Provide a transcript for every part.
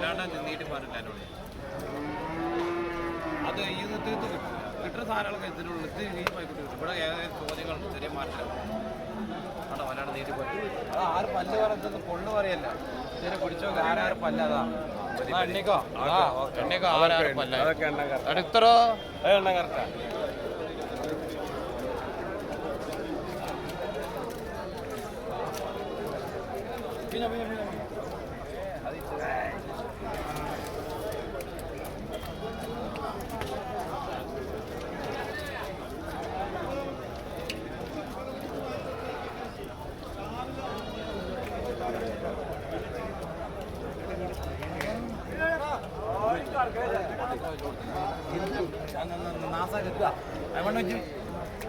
വല്ലാണ്ട് നീട്ടി പറഞ്ഞില്ല എന്നോട്. അത് ഈ തീർത്ത് കിട്ടുന്ന സാധനങ്ങളൊക്കെ ഇതിനുള്ള ഇത് ഈ പൈക്കിട്ട് കിട്ടും. ഇവിടെ ഏകദേശം ചോദ്യങ്ങൾ ചെറിയ മാറ്റം ആണോ വല്ലാണ്ട് നീട്ടി പറഞ്ഞു. അത് ആറ് പല്ല് പറഞ്ഞത് പൊണ്ണ് പറയല്ല, ചെറിയ പിടിച്ചോ ആരാറ് പല്ല. അതാ എണ്ണയ്ക്കോ എണ്ണയ്ക്കോ ആരാറ് പല്ല അടുത്തറോ എണ്ണ കറക്റ്റാ.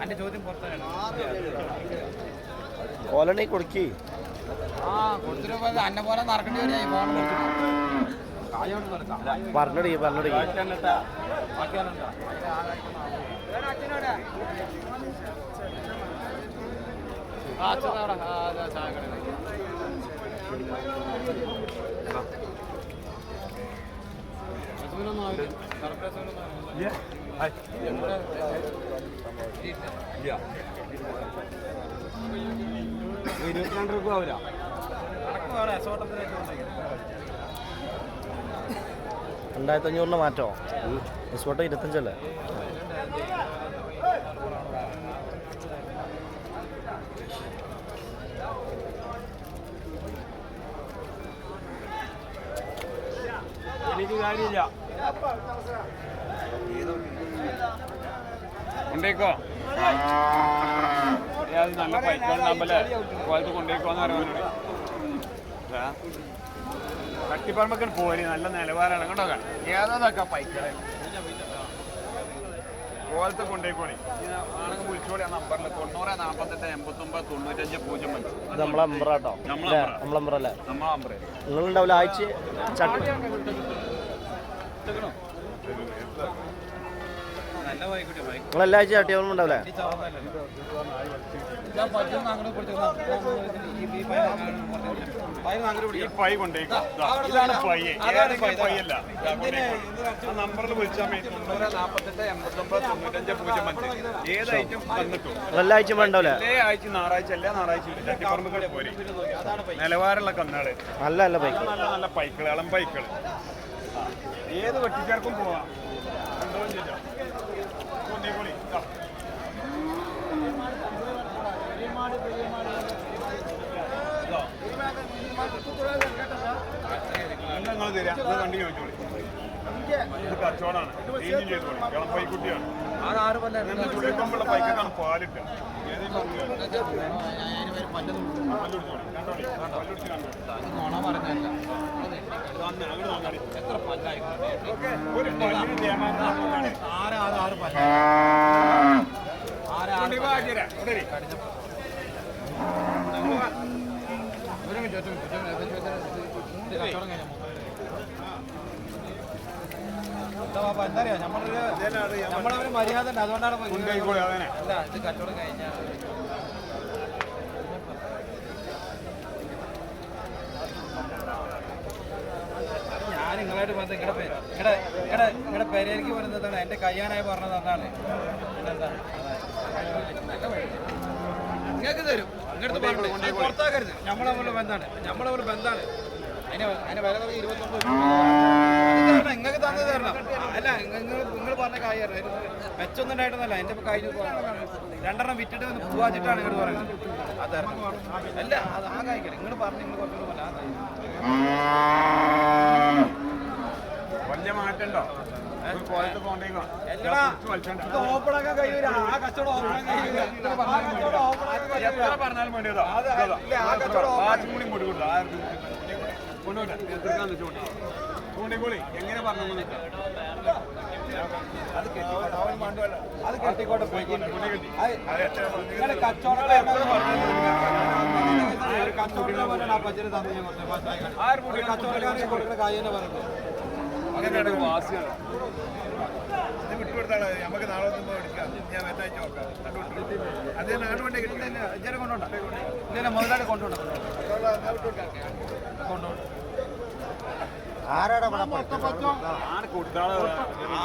അന്റെ ചോദ്യം പുറത്താണ് ഓലണി കൊടുക്കി. ആ കൊടുത്തിട്ട് അന്നെ പോലെ നടക്കേണ്ടി വരും. പറഞ്ഞടി പറഞ്ഞടി ₹22 ആവില്ല. 2500 മാറ്റോ? റിസോർട്ട് 25 എനിക്ക് കാര്യമില്ല. കൊണ്ടേക്കോ നല്ല പൈക്കുണ്ടാകുമ്പല്ലേ കോലത്ത് കൊണ്ടേക്കോന്ന് പറയുന്നവരോട് കട്ടിപ്പറമ്പൊക്കെ പോരി നല്ല നിലവാരമാണ് കേട്ടോ. ഏതാതൊക്കെ പൈക്കളെ കോലത്ത് കൊണ്ടേക്കോളി. ആണെങ്കിൽ വിളിച്ചോളി. ആ നമ്പറിൽ 90 48 89 95 05. നമ്മളെ നമ്പറാട്ടോ. നമ്മളെ നമ്പറല്ലേ? നമ്മളെ നമ്പർ നിങ്ങളുണ്ടാവില്ല ആഴ്ച നല്ല വായിക്കോട്ടെ. നിങ്ങളെല്ലാ ആഴ്ച ചട്ടിയൊന്നും ഉണ്ടാവില്ലേ? ഇതാണ് പയ്യല്ല നമ്പറിൽ വിളിച്ചാൽ 90 48 89 95 ഏത് ഐറ്റം തന്നിട്ടു. എല്ലാ ആഴ്ച ഉണ്ടാവില്ലേ? എല്ലാ ആഴ്ച ഞായറാഴ്ച എല്ലാ ഞായറാഴ്ച ചട്ടിപ്പറമ്പ് പോരി നിലവാരമുള്ള കന്നാള്. നല്ല നല്ല പൈക്കൾ, നല്ല നല്ല പൈക്കള്, ഇളം പൈക്കള്. ഏത് വെട്ടിച്ചാർക്കും പോവാം. നിങ്ങൾ തരാം കണ്ടി ചോദിച്ചോളി. ഇത് കച്ചവടമാണ്. ഏഞ്ചും ചെയ്തോളി. ഇളം പൈക്കുട്ടിയാണ്. ചുള്ളിക്കൊമ്പുള്ള പൈക്കാണ് പാലിട്ട്. എത്ര പല്ലായി ഒരു പല്ലിന് എന്താ പറയാ നമ്മളൊരു മര്യാദ ഉണ്ട്. അതുകൊണ്ടാണ് ഇത് കച്ചവടം കഴിഞ്ഞാൽ ഞാൻ നിങ്ങളായിട്ട് പറഞ്ഞത് നിങ്ങളുടെ പേരേക്ക് പറയുന്നതാണ്. എൻ്റെ കയ്യാനായി പറഞ്ഞത് അതാണ്. നിങ്ങൾക്ക് തരും. ഇങ്ങോട്ട് പുറത്താക്കരുത്. നമ്മളെ ബന്ധാണ്. അതിന്റെ വില 29 നിങ്ങൾക്ക് തന്നെ തരണം. അല്ല നിങ്ങൾ പറഞ്ഞ കാര്യം മെച്ചൊന്നും ഉണ്ടായിട്ടൊന്നല്ല. എൻ്റെ കഴിഞ്ഞ 2 വിറ്റിട്ട് പോവാച്ചിട്ടാണ് നിങ്ങൾ പറയുന്നത്. അത് തരണം. അല്ല അത് ആ കായ്ക്കല നിങ്ങൾ പറഞ്ഞു. നിങ്ങൾ കുറച്ചുകൂടെ പോലെ വലിയ മാറ്റണ്ടോ? ഓപ്പണാക്കാൻ കഴിയൂല. ആ കച്ചവടം ഓപ്പണാക്കാൻ കഴിയൂല. പറഞ്ഞാലും വേണ്ടിയതോ കൊണ്ടുപോയി എങ്ങനെ പറഞ്ഞു അത് കെട്ടിക്കോട്ടെ കച്ചവടക്കാരെ കൊടുക്കുന്ന കാര്യം തന്നെ പറയുന്നത്. അങ്ങനെയാണ് വാസിയാണ്. ഇത് വിട്ടുകൊടുത്താൽ നമുക്ക് നാളെ ഒന്നും എടുക്കാം. ഞാൻ വെച്ചാഴ്ച നോക്കാം. അതേ നാട് കൊണ്ട് കിട്ടുന്നില്ല. ഇങ്ങനെ കൊണ്ടോണ്ട. ഇല്ല മുതലാളി കൊണ്ടുപോകണം.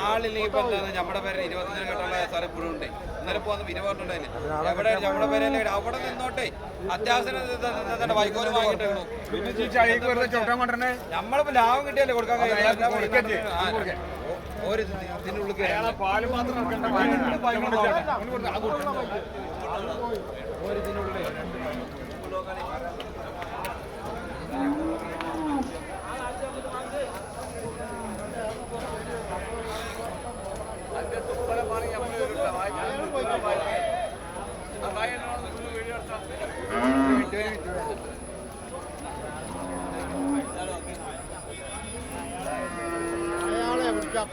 ആളില്ലെങ്കിൽ ഇപ്പൊ എന്താണ് നമ്മുടെ പേര് 25 കേട്ടുള്ള സാർ ഇപ്പോഴും ഉണ്ട്. ഇന്നലെ പോകുന്ന 20 ഉണ്ടായില്ലേ എവിടെ നമ്മുടെ പേരല്ലേ അവിടെ നിന്നോട്ടെ അത്യാവശ്യം വൈക്കോല് വാങ്ങിട്ട് നമ്മളിപ്പോ ലാഭം കിട്ടിയല്ലേ കൊടുക്കാൻ കഴിയില്ല. ഒരു ഇതിനുള്ളിൽ പാല് മാത്രം അയാളെ വിളിക്കാം.